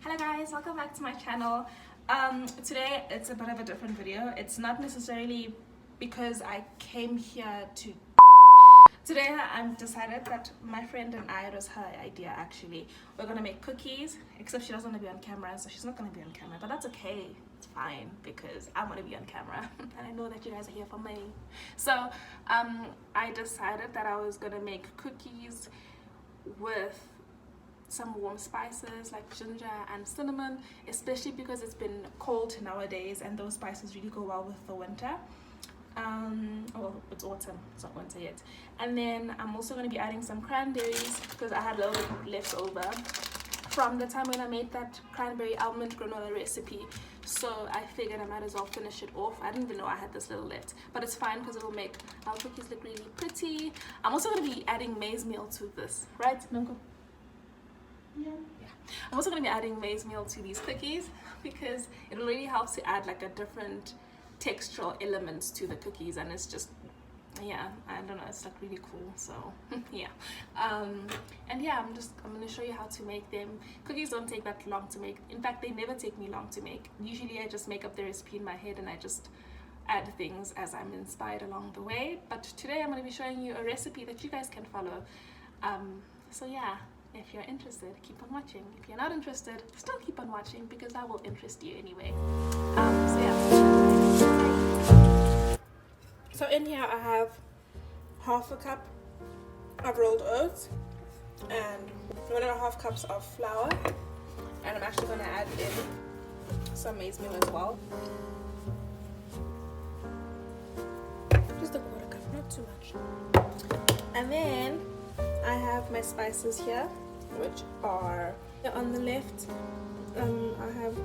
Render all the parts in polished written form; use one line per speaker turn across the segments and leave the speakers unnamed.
Hello guys, welcome back to my channel. Today it's a bit of a different video. It's not necessarily because I came here to today I've decided that my friend and I, it was her idea actually. We're gonna make cookies, except she doesn't want to be on camera, so she's not gonna be on camera, but that's okay. It's fine because I want to be on camera and I know that you guys are here for me. So I decided that I was gonna make cookies with some warm spices like ginger and cinnamon, especially because it's been cold nowadays and those spices really go well with the winter. Well, it's autumn, it's not winter yet. And then I'm also going to be adding some cranberries because I had a little bit left over from the time when I made that cranberry almond granola recipe, so I figured I might as well finish it off. I didn't even know I had this little left, but it's fine because it will make our cookies look really pretty. I'm also going to be adding maize meal to this, right, Nunko? Yeah. I'm also going to be adding maize meal to these cookies because it really helps to add like a different textural elements to the cookies, and it's just, yeah, I don't know, it's like really cool. So yeah, and yeah, I'm going to show you how to make them. Cookies don't take that long to make. In fact, they never take me long to make. Usually I just make up the recipe in my head and I just add things as I'm inspired along the way. But today I'm going to be showing you a recipe that you guys can follow. So yeah, if you're interested, keep on watching. If you're not interested, still keep on watching because that will interest you anyway. So yeah. So in here I have half a cup of rolled oats and 1.5 cups of flour, and I'm actually going to add in some maize meal as well. Just a 1/4 cup, not too much. And then I have my spices here, which are on the left. I have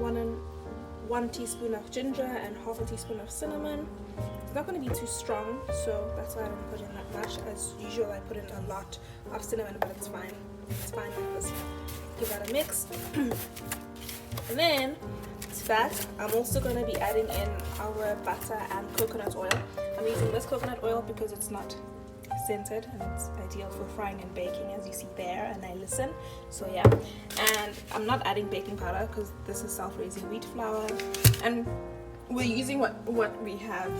one teaspoon of ginger and 1/2 teaspoon of cinnamon. It's not going to be too strong, so that's why I don't put in that much. As usual, I put in a lot of cinnamon, but it's fine. It's fine like this. Give that a mix. And then to that, I'm also going to be adding in our butter and coconut oil. I'm using this coconut oil because it's not scented and it's ideal for frying and baking, as you see there, and I listen. So yeah, and I'm not adding baking powder because this is self-raising wheat flour, and we're using what we have.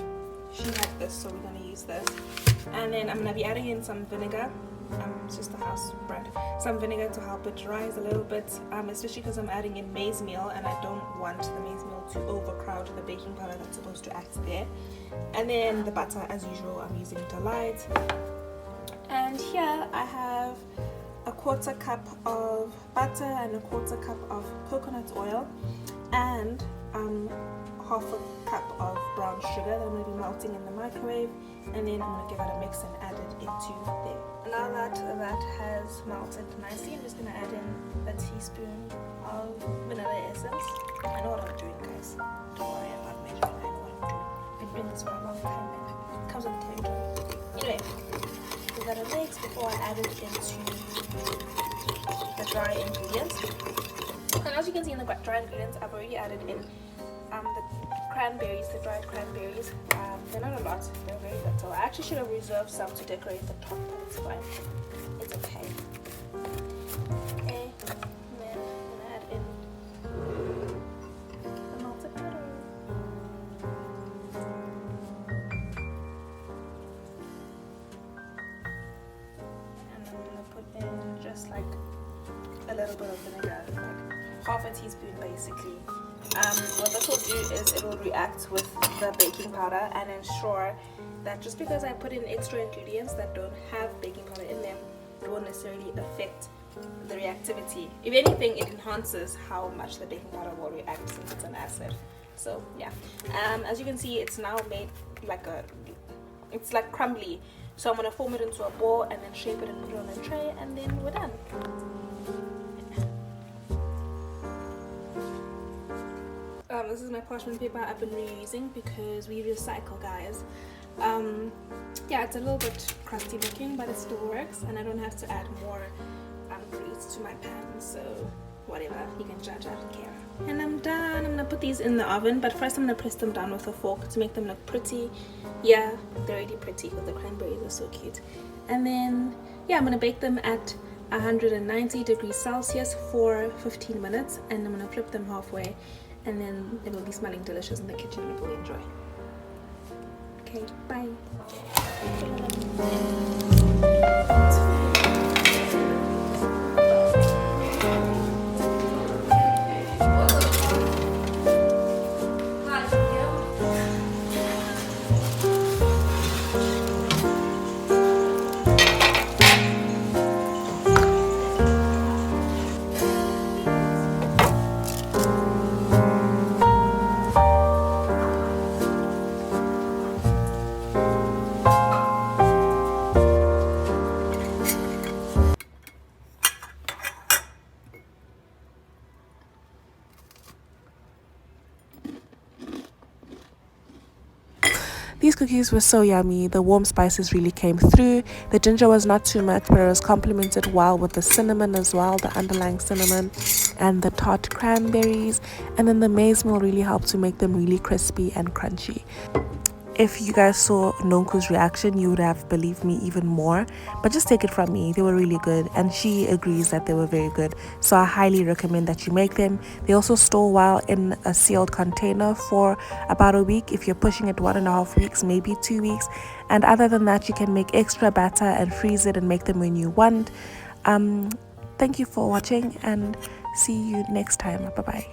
She had this, so we're going to use this. And then I'm going to be adding in some vinegar. It's just a house brand. Some vinegar to help it rise a little bit, especially because I'm adding in maize meal and I don't want the maize meal to overcrowd the baking powder that's supposed to act there. And then the butter, as usual, I'm using Delight. And here I have a 1/4 cup of butter and a 1/4 cup of coconut oil, and 1/2 cup of brown sugar that I'm going to be melting in the microwave, and then I'm going to give it a mix and add it into there. Now that has melted nicely, I'm just going to add in a teaspoon of vanilla essence. I know what I'm doing, guys. Don't worry about measuring. I know what I'm doing. I've been doing this for a long time and it comes with the territory. Anyway, give that a mix before I add it into the dry ingredients. And as you can see in the dry ingredients, I've already added in the cranberries, the dried cranberries. They're not a lot, they're very little. I actually should have reserved some to decorate the top, but it's fine. It's okay. Okay, and then I'm gonna add in the melted butter. And I'm gonna put in just like a little bit of vinegar, like 1/2 teaspoon basically. What this will do is it will react with the baking powder and ensure that just because I put in extra ingredients that don't have baking powder in them, it won't necessarily affect the reactivity. If anything, it enhances how much the baking powder will react since it's an acid. So yeah, as you can see, it's now made like it's like crumbly. So I'm going to form it into a ball and then shape it and put it on a tray, and then we're done. This is my parchment paper I've been reusing because we recycle, guys. Yeah, it's a little bit crusty looking, but it still works, and I don't have to add more grease to my pan, so whatever, you can judge, I don't care. And I'm done. I'm gonna put these in the oven, but first I'm gonna press them down with a fork to make them look pretty. Yeah, they're really pretty because the cranberries are so cute. And then yeah, I'm gonna bake them at 190 degrees Celsius for 15 minutes, and I'm going to flip them halfway, and then it will be smelling delicious in the kitchen. You will enjoy. Okay, bye.
These cookies were so yummy. The warm spices really came through. The ginger was not too much, but it was complemented well with the cinnamon as well, the underlying cinnamon, and the tart cranberries. And then the maize meal really helped to make them really crispy and crunchy. If you guys saw Nonku's reaction, you would have believed me even more. But just take it from me, they were really good, and she agrees that they were very good. So I highly recommend that you make them. They also store well in a sealed container for about a week. If you're pushing it 1.5 weeks, maybe 2 weeks. And other than that, you can make extra batter and freeze it and make them when you want. Thank you for watching, and see you next time. Bye bye.